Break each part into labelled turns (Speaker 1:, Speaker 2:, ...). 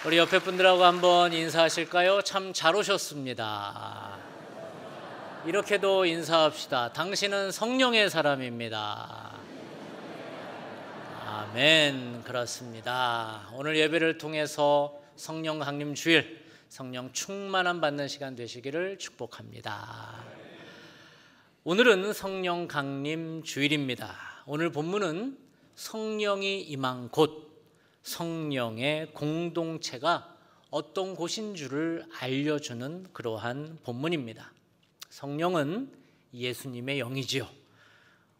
Speaker 1: 우리 옆에 분들하고 한번 인사하실까요? 참 잘 오셨습니다. 이렇게도 인사합시다. 당신은 성령의 사람입니다. 아멘. 그렇습니다. 오늘 예배를 통해서 성령 강림 주일, 성령 충만함 받는 시간 되시기를 축복합니다. 오늘은 성령 강림 주일입니다. 오늘 본문은 성령이 임한 곳, 성령의 공동체가 어떤 곳인 줄을 알려주는 그러한 본문입니다. 성령은 예수님의 영이지요.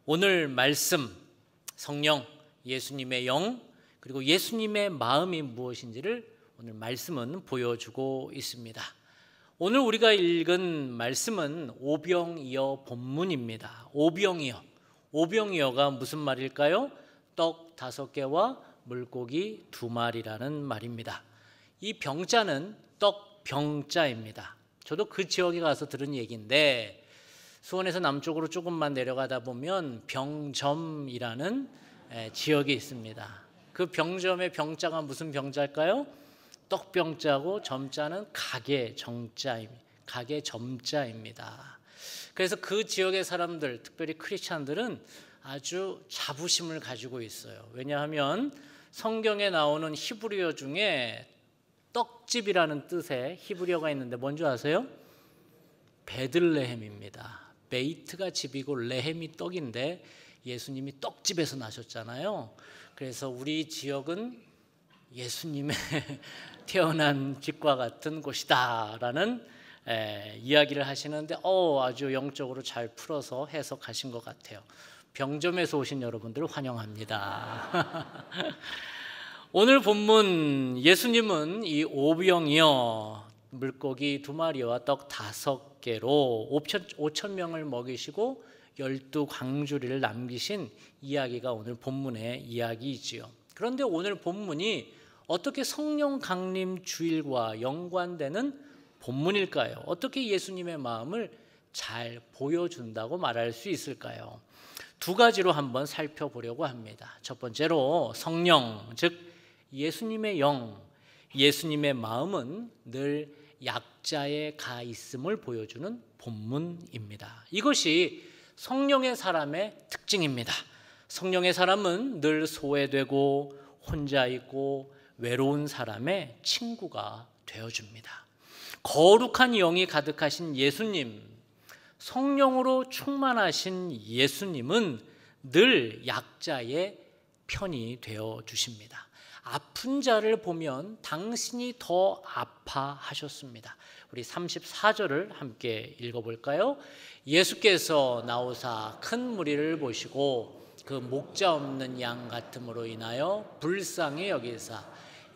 Speaker 1: 오늘 말씀, 성령, 예수님의 영, 그리고 예수님의 마음이 무엇인지를 오늘 말씀은 보여주고 있습니다. 오늘 우리가 읽은 말씀은 오병이어 본문입니다. 오병이어가 무슨 말일까요? 떡 5개와 물고기 2마리라는 말입니다. 이 병자는 떡 병자입니다. 저도 그 지역에 가서 들은 얘기인데, 수원에서 남쪽으로 조금만 내려가다 보면 병점이라는 지역이 있습니다. 그 병점의 병자가 무슨 병자일까요? 떡병자고 점자는 가게 점자입니다. 그래서 그 지역의 사람들, 특별히 크리스찬들은 아주 자부심을 가지고 있어요. 왜냐하면 성경에 나오는 히브리어 중에 떡집이라는 뜻의 히브리어가 있는데 뭔지 아세요? 베들레헴입니다. 베이트가 집이고 레헴이 떡인데 예수님이 떡집에서 나셨잖아요. 그래서 우리 지역은 예수님의 태어난 집과 같은 곳이다라는 이야기를 하시는데 아주 영적으로 잘 풀어서 해석하신 것 같아요. 병점에서 오신 여러분들을 환영합니다. 오늘 본문 예수님은 이 오병이어 물고기 2마리와 떡 5개로 5천 명을 먹이시고 12광주리를 남기신 이야기가 오늘 본문의 이야기이지요. 그런데 오늘 본문이 어떻게 성령 강림 주일과 연관되는 본문일까요? 어떻게 예수님의 마음을 잘 보여준다고 말할 수 있을까요? 2가지로 한번 살펴보려고 합니다. 첫 번째로 성령, 즉 예수님의 영, 예수님의 마음은 늘 약자에 가 있음을 보여주는 본문입니다. 이것이 성령의 사람의 특징입니다. 성령의 사람은 늘 소외되고 혼자 있고 외로운 사람의 친구가 되어줍니다. 거룩한 영이 가득하신 예수님, 성령으로 충만하신 예수님은 늘 약자의 편이 되어 주십니다. 아픈 자를 보면 당신이 더 아파하셨습니다. 우리 34절을 함께 읽어볼까요? 예수께서 나오사 큰 무리를 보시고 그 목자 없는 양 같음으로 인하여 불쌍히 여기사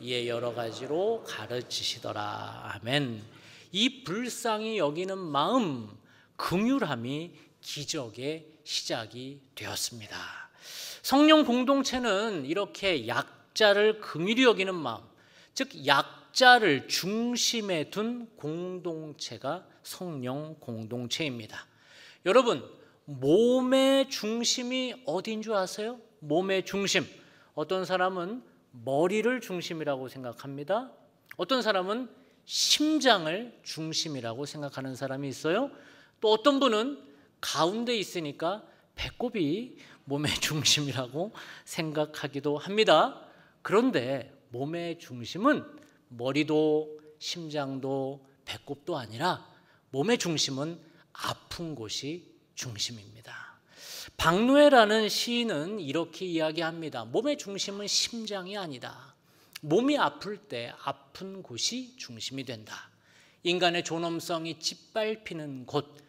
Speaker 1: 이에 여러 가지로 가르치시더라. 아멘. 이 불쌍히 여기는 마음, 긍휼함이 기적의 시작이 되었습니다. 성령 공동체는 이렇게 약자를 긍휼히 여기는 마음, 즉 약자를 중심에 둔 공동체가 성령 공동체입니다. 여러분, 몸의 중심이 어디인 줄 아세요? 몸의 중심. 어떤 사람은 머리를 중심이라고 생각합니다. 어떤 사람은 심장을 중심이라고 생각하는 사람이 있어요. 또 어떤 분은 가운데 있으니까 배꼽이 몸의 중심이라고 생각하기도 합니다. 그런데 몸의 중심은 머리도 심장도 배꼽도 아니라 몸의 중심은 아픈 곳이 중심입니다. 박노해라는 시인은 이렇게 이야기합니다. 몸의 중심은 심장이 아니다. 몸이 아플 때 아픈 곳이 중심이 된다. 인간의 존엄성이 짓밟히는 곳,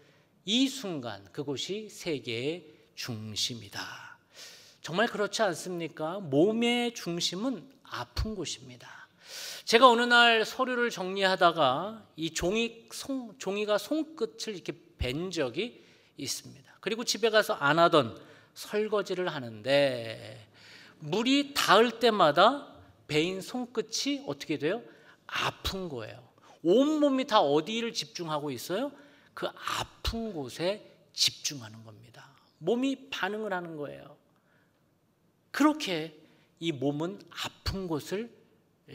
Speaker 1: 이 순간 그곳이 세계의 중심이다. 정말 그렇지 않습니까? 몸의 중심은 아픈 곳입니다. 제가 어느 날 서류를 정리하다가 이 종이가 손끝을 이렇게 벤 적이 있습니다. 그리고 집에 가서 안 하던 설거지를 하는데 물이 닿을 때마다 베인 손끝이 어떻게 돼요? 아픈 거예요. 온몸이 다 어디를 집중하고 있어요? 그 아픈 곳에 집중하는 겁니다. 몸이 반응을 하는 거예요. 그렇게 이 몸은 아픈 곳을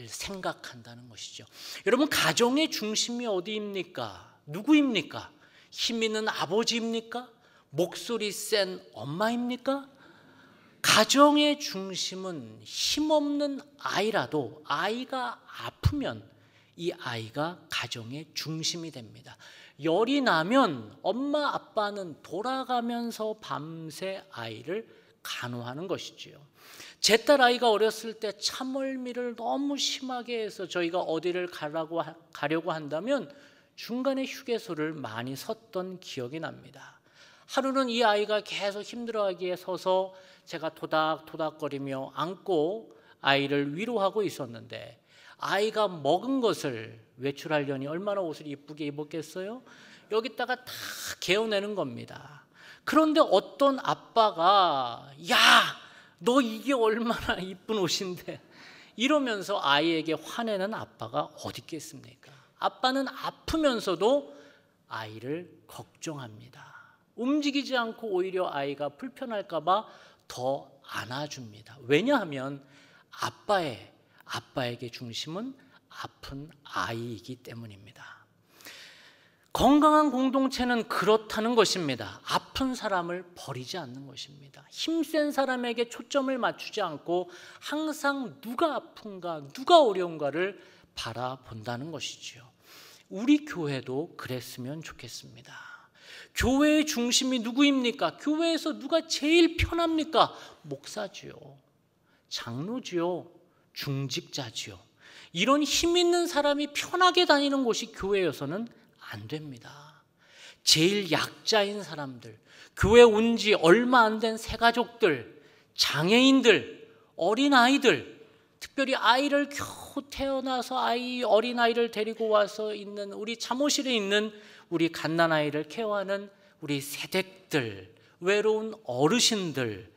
Speaker 1: 생각한다는 것이죠. 여러분, 가정의 중심이 어디입니까? 누구입니까? 힘 있는 아버지입니까? 목소리 센 엄마입니까? 가정의 중심은 힘없는 아이라도 아이가 아프면 이 아이가 가정의 중심이 됩니다. 열이 나면 엄마 아빠는 돌아가면서 밤새 아이를 간호하는 것이지요. 제 딸 아이가 어렸을 때 참을미를 너무 심하게 해서 저희가 어디를 가려고 한다면 중간에 휴게소를 많이 섰던 기억이 납니다. 하루는 이 아이가 계속 힘들어하기에 서서 제가 토닥토닥거리며 안고 아이를 위로하고 있었는데, 아이가 먹은 것을 외출하려니 얼마나 옷을 이쁘게 입었겠어요? 여기다가 다 개어내는 겁니다. 그런데 어떤 아빠가 야, 너 이게 얼마나 이쁜 옷인데, 이러면서 아이에게 화내는 아빠가 어디 있겠습니까? 아빠는 아프면서도 아이를 걱정합니다. 움직이지 않고 오히려 아이가 불편할까 봐 더 안아줍니다. 왜냐하면 아빠에게 중심은 아픈 아이이기 때문입니다. 건강한 공동체는 그렇다는 것입니다. 아픈 사람을 버리지 않는 것입니다. 힘센 사람에게 초점을 맞추지 않고 항상 누가 아픈가, 누가 어려운가를 바라본다는 것이지요. 우리 교회도 그랬으면 좋겠습니다. 교회의 중심이 누구입니까? 교회에서 누가 제일 편합니까? 목사지요, 장로지요, 중직자지요. 이런 힘 있는 사람이 편하게 다니는 곳이 교회여서는 안 됩니다. 제일 약자인 사람들, 교회 온 지 얼마 안 된 새가족들, 장애인들, 어린아이들, 특별히 아이를 겨우 태어나서 어린아이를 데리고 와서 있는 우리 잠옷실에 있는 우리 갓난아이를 케어하는 우리 세댁들, 외로운 어르신들,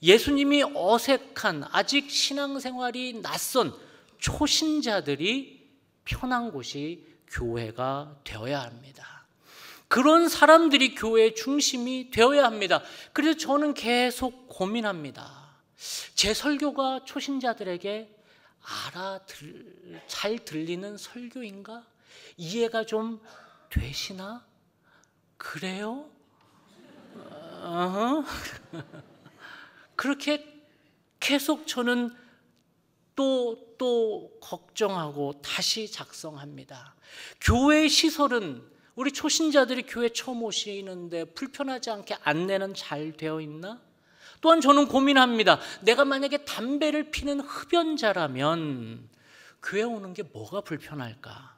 Speaker 1: 예수님이 어색한 아직 신앙생활이 낯선 초신자들이 편한 곳이 교회가 되어야 합니다. 그런 사람들이 교회의 중심이 되어야 합니다. 그래서 저는 계속 고민합니다. 제 설교가 초신자들에게 잘 들리는 설교인가? 이해가 좀 되시나? 그래요? 그렇게 계속 저는 또 걱정하고 다시 작성합니다. 교회의 시설은 우리 초신자들이 교회 처음 오시는데 불편하지 않게 안내는 잘 되어 있나? 또한 저는 고민합니다. 내가 만약에 담배를 피는 흡연자라면 교회 오는 게 뭐가 불편할까?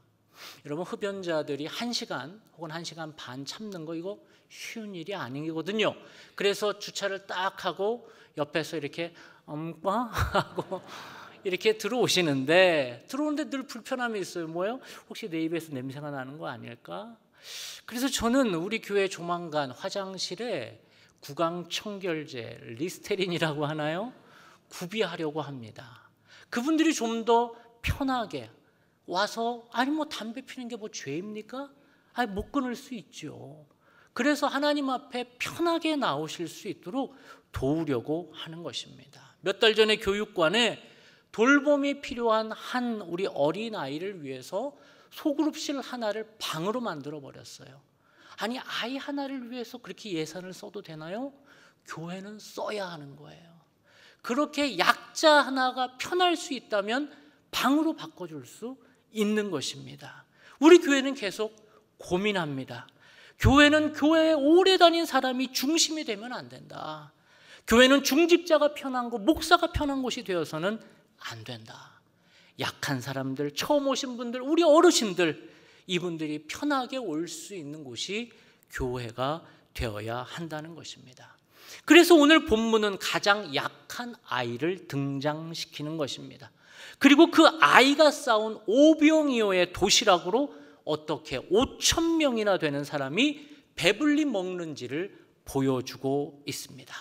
Speaker 1: 여러분, 흡연자들이 1시간 혹은 1시간 반 참는 거 이거 쉬운 일이 아니거든요. 그래서 주차를 딱 하고 옆에서 이렇게 하고 이렇게 들어오시는데 늘 불편함이 있어요. 뭐요? 혹시 내 입에서 냄새가 나는 거 아닐까? 그래서 저는 우리 교회 조만간 화장실에 구강청결제, 리스테린이라고 하나요? 구비하려고 합니다. 그분들이 좀 더 편하게 와서 담배 피는 게 뭐 죄입니까? 못 끊을 수 있죠. 그래서 하나님 앞에 편하게 나오실 수 있도록 도우려고 하는 것입니다. 몇 달 전에 교육관에 돌봄이 필요한 한 우리 어린아이를 위해서 소그룹실 하나를 방으로 만들어 버렸어요. 아이 하나를 위해서 그렇게 예산을 써도 되나요? 교회는 써야 하는 거예요. 그렇게 약자 하나가 편할 수 있다면 방으로 바꿔줄 수 있는 것입니다. 우리 교회는 계속 고민합니다. 교회는 교회에 오래 다닌 사람이 중심이 되면 안 된다. 교회는 중직자가 편한 곳, 목사가 편한 곳이 되어서는 안 된다. 약한 사람들, 처음 오신 분들, 우리 어르신들, 이분들이 편하게 올 수 있는 곳이 교회가 되어야 한다는 것입니다. 그래서 오늘 본문은 가장 약한 아이를 등장시키는 것입니다. 그리고 그 아이가 쌓은 오병이어의 도시락으로 어떻게 5,000명이나 되는 사람이 배불리 먹는지를 보여주고 있습니다.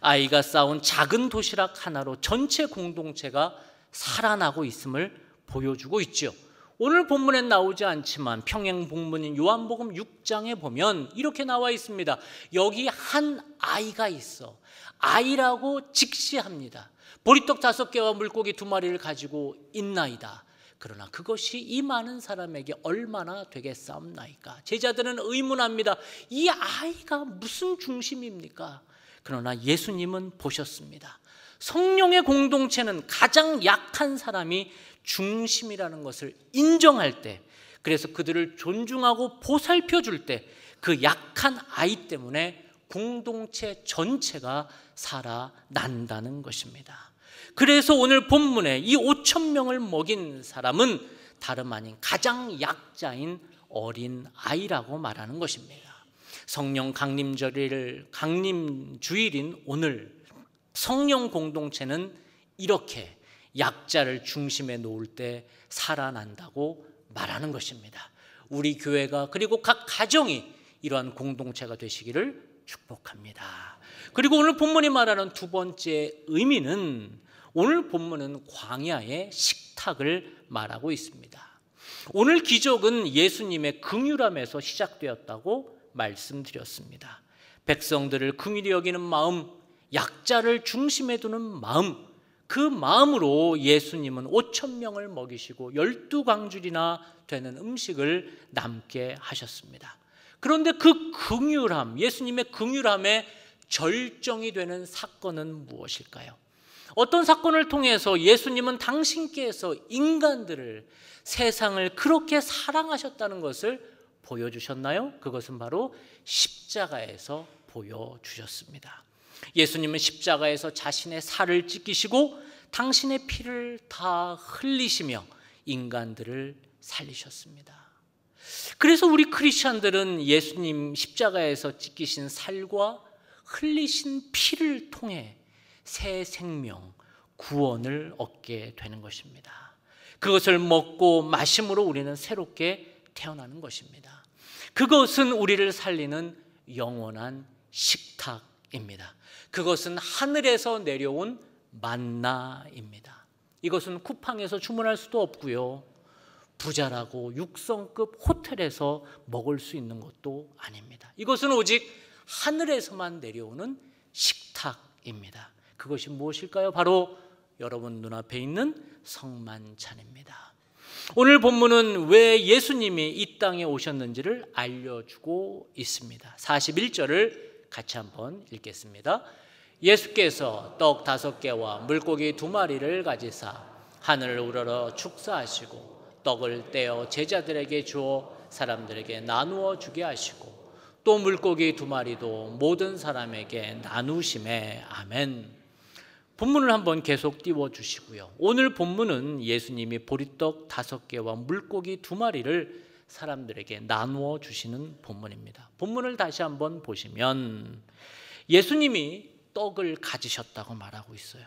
Speaker 1: 아이가 쌓은 작은 도시락 하나로 전체 공동체가 살아나고 있음을 보여주고 있죠. 오늘 본문엔 나오지 않지만 평행 본문인 요한복음 6장에 보면 이렇게 나와 있습니다. 여기 한 아이가 있어. 아이라고 직시합니다. 보리떡 5개와 물고기 2마리를 가지고 있나이다. 그러나 그것이 이 많은 사람에게 얼마나 되겠사옵나이까. 제자들은 의문합니다. 이 아이가 무슨 중심입니까? 그러나 예수님은 보셨습니다. 성령의 공동체는 가장 약한 사람이 중심이라는 것을 인정할 때, 그래서 그들을 존중하고 보살펴 줄 때 그 약한 아이 때문에 공동체 전체가 살아난다는 것입니다. 그래서 오늘 본문에 이 5천 명을 먹인 사람은 다름 아닌 가장 약자인 어린 아이라고 말하는 것입니다. 성령 강림주일인 오늘 성령 공동체는 이렇게 약자를 중심에 놓을 때 살아난다고 말하는 것입니다. 우리 교회가 그리고 각 가정이 이러한 공동체가 되시기를 축복합니다. 그리고 오늘 본문이 말하는 두 번째 의미는, 오늘 본문은 광야의 식탁을 말하고 있습니다. 오늘 기적은 예수님의 긍휼함에서 시작되었다고 말씀드렸습니다. 백성들을 긍휼히 여기는 마음, 약자를 중심에 두는 마음, 그 마음으로 예수님은 5천 명을 먹이시고 12광줄이나 되는 음식을 남게 하셨습니다. 그런데 그 긍휼함, 예수님의 긍휼함의 절정이 되는 사건은 무엇일까요? 어떤 사건을 통해서 예수님은 당신께서 인간들을, 세상을 그렇게 사랑하셨다는 것을 보여주셨나요? 그것은 바로 십자가에서 보여주셨습니다. 예수님은 십자가에서 자신의 살을 찢기시고 당신의 피를 다 흘리시며 인간들을 살리셨습니다. 그래서 우리 크리스찬들은 예수님 십자가에서 찢기신 살과 흘리신 피를 통해 새 생명, 구원을 얻게 되는 것입니다. 그것을 먹고 마심으로 우리는 새롭게 태어나는 것입니다. 그것은 우리를 살리는 영원한 식탁입니다. 그것은 하늘에서 내려온 만나입니다. 이것은 쿠팡에서 주문할 수도 없고요, 부자라고 6성급 호텔에서 먹을 수 있는 것도 아닙니다. 이것은 오직 하늘에서만 내려오는 식탁입니다. 그것이 무엇일까요? 바로 여러분 눈앞에 있는 성만찬입니다. 오늘 본문은 왜 예수님이 이 땅에 오셨는지를 알려주고 있습니다. 41절을 같이 한번 읽겠습니다. 예수께서 떡 5개와 물고기 2마리를 가지사 하늘을 우러러 축사하시고 떡을 떼어 제자들에게 주어 사람들에게 나누어 주게 하시고 또 물고기 2마리도 모든 사람에게 나누심에. 아멘. 본문을 한번 계속 띄워주시고요. 오늘 본문은 예수님이 보리떡 5개와 물고기 2마리를 사람들에게 나누어 주시는 본문입니다. 본문을 다시 한번 보시면 예수님이 떡을 가지셨다고 말하고 있어요.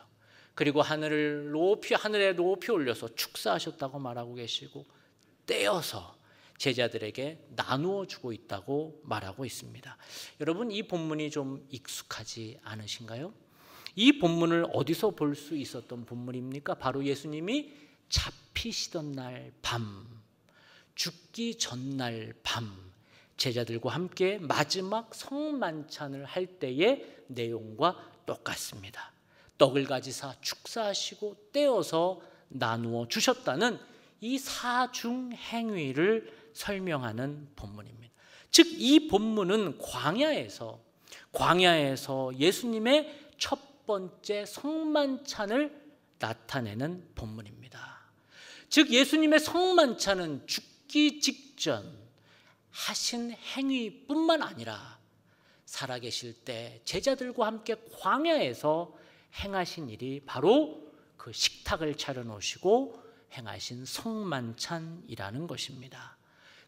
Speaker 1: 그리고 하늘에 높이 올려서 축사하셨다고 말하고 계시고 떼어서 제자들에게 나누어 주고 있다고 말하고 있습니다. 여러분, 이 본문이 좀 익숙하지 않으신가요? 이 본문을 어디서 볼 수 있었던 본문입니까? 바로 예수님이 잡히시던 날 밤, 죽기 전날 밤, 제자들과 함께 마지막 성만찬을 할 때의 내용과 똑같습니다. 떡을 가지사 축사하시고 떼어서 나누어 주셨다는 이 사중 행위를 설명하는 본문입니다. 즉 이 본문은 광야에서 예수님의 첫 번째 성만찬을 나타내는 본문입니다. 즉 예수님의 성만찬은 죽기 직전 하신 행위뿐만 아니라 살아계실 때 제자들과 함께 광야에서 행하신 일이 바로 그 식탁을 차려놓으시고 행하신 성만찬이라는 것입니다.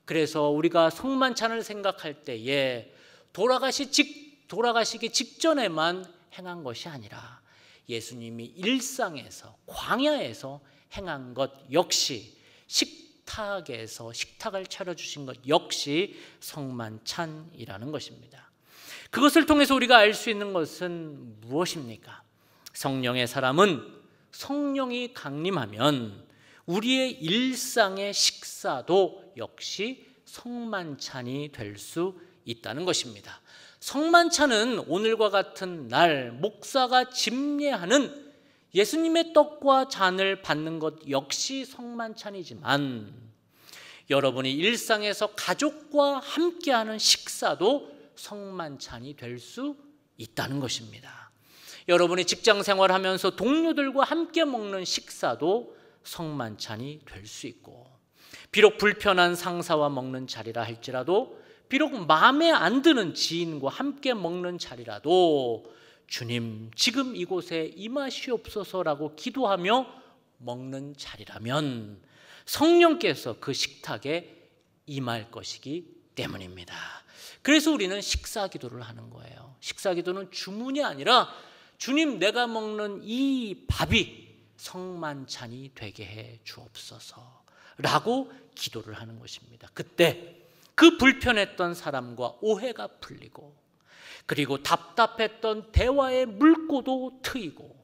Speaker 1: 그래서 우리가 성만찬을 생각할 때에 돌아가시기 직전에만 행한 것이 아니라 예수님이 일상에서 광야에서 행한 것 역시, 식탁을 차려주신 것 역시 성만찬이라는 것입니다. 그것을 통해서 우리가 알 수 있는 것은 무엇입니까? 성령의 사람은 성령이 강림하면 우리의 일상의 식사도 역시 성만찬이 될 수 있다는 것입니다. 성만찬은 오늘과 같은 날 목사가 집례하는 예수님의 떡과 잔을 받는 것 역시 성만찬이지만 여러분이 일상에서 가족과 함께하는 식사도 성만찬이 될 수 있다는 것입니다. 여러분이 직장 생활하면서 동료들과 함께 먹는 식사도 성만찬이 될 수 있고, 비록 불편한 상사와 먹는 자리라 할지라도, 비록 마음에 안 드는 지인과 함께 먹는 자리라도 주님 지금 이곳에 임하시옵소서라고 기도하며 먹는 자리라면 성령께서 그 식탁에 임할 것이기 때문입니다. 그래서 우리는 식사 기도를 하는 거예요. 식사 기도는 주문이 아니라 주님 내가 먹는 이 밥이 성만찬이 되게 해 주옵소서 라고 기도를 하는 것입니다. 그때 그 불편했던 사람과 오해가 풀리고, 그리고 답답했던 대화의 물꼬도 트이고,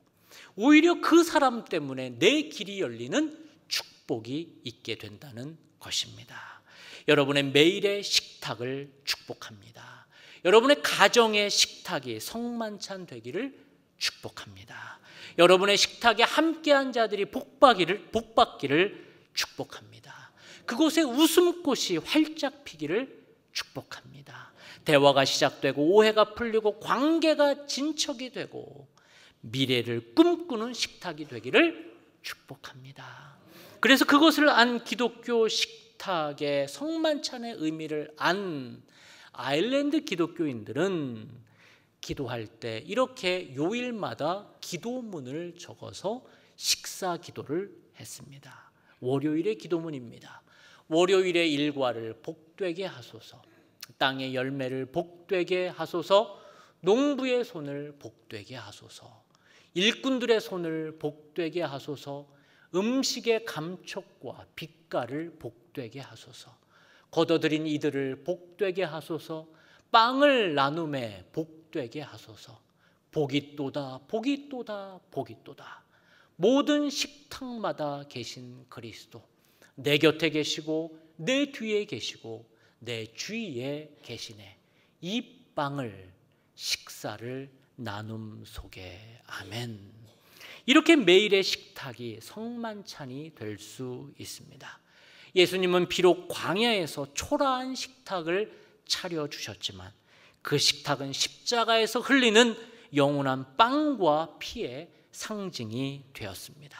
Speaker 1: 오히려 그 사람 때문에 내 길이 열리는 축복이 있게 된다는 것입니다. 여러분의 매일의 식탁을 축복합니다. 여러분의 가정의 식탁이 성만찬 되기를 축복합니다. 여러분의 식탁에 함께한 자들이 복받기를 축복합니다. 그곳에 웃음꽃이 활짝 피기를 축복합니다. 대화가 시작되고 오해가 풀리고 관계가 진척이 되고 미래를 꿈꾸는 식탁이 되기를 축복합니다. 그래서 그것을 안 기독교 식탁의 성만찬의 의미를 안 아일랜드 기독교인들은 기도할 때 이렇게 요일마다 기도문을 적어서 식사 기도를 했습니다. 월요일의 기도문입니다. 월요일의 일과를 복되게 하소서, 땅의 열매를 복되게 하소서, 농부의 손을 복되게 하소서, 일꾼들의 손을 복되게 하소서, 음식의 감촉과 빛깔을 복되게 하소서, 거둬들인 이들을 복되게 하소서, 빵을 나눔에 복되게 하소서, 복이 또다 복이 또다 복이 또다. 모든 식탁마다 계신 그리스도, 내 곁에 계시고 내 뒤에 계시고 내 주위에 계시네. 이 빵을, 식사를 나눔 속에. 아멘. 이렇게 매일의 식탁이 성만찬이 될 수 있습니다. 예수님은 비록 광야에서 초라한 식탁을 차려주셨지만 그 식탁은 십자가에서 흘리는 영원한 빵과 피의 상징이 되었습니다.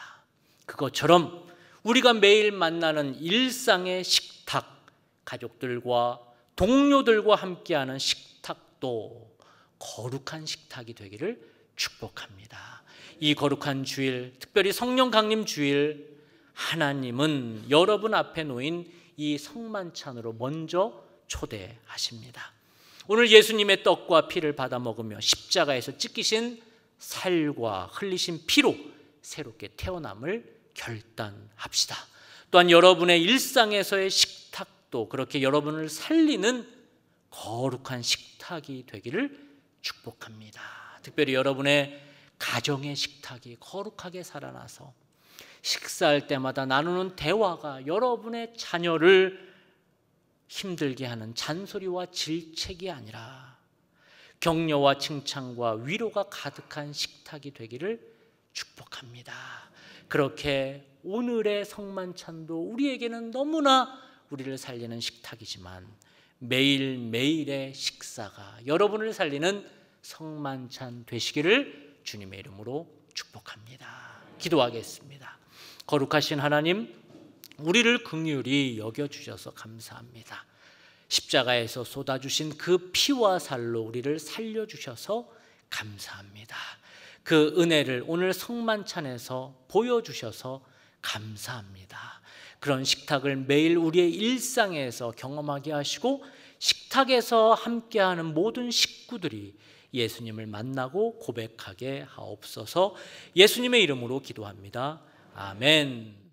Speaker 1: 그것처럼 우리가 매일 만나는 일상의 식탁, 가족들과 동료들과 함께하는 식탁도 거룩한 식탁이 되기를 축복합니다. 이 거룩한 주일, 특별히 성령 강림 주일, 하나님은 여러분 앞에 놓인 이 성만찬으로 먼저 초대하십니다. 오늘 예수님의 떡과 피를 받아 먹으며 십자가에서 찢기신 살과 흘리신 피로 새롭게 태어남을 결단합시다. 또한 여러분의 일상에서의 식탁도 그렇게 여러분을 살리는 거룩한 식탁이 되기를 축복합니다. 특별히 여러분의 가정의 식탁이 거룩하게 살아나서 식사할 때마다 나누는 대화가 여러분의 자녀를 힘들게 하는 잔소리와 질책이 아니라 격려와 칭찬과 위로가 가득한 식탁이 되기를 축복합니다. 그렇게 오늘의 성만찬도 우리에게는 너무나 우리를 살리는 식탁이지만 매일매일의 식사가 여러분을 살리는 성만찬 되시기를 주님의 이름으로 축복합니다. 기도하겠습니다. 거룩하신 하나님, 우리를 긍휼히 여겨주셔서 감사합니다. 십자가에서 쏟아주신 그 피와 살로 우리를 살려주셔서 감사합니다. 그 은혜를 오늘 성만찬에서 보여주셔서 감사합니다. 그런 식탁을 매일 우리의 일상에서 경험하게 하시고 식탁에서 함께하는 모든 식구들이 예수님을 만나고 고백하게 하옵소서. 예수님의 이름으로 기도합니다. 아멘.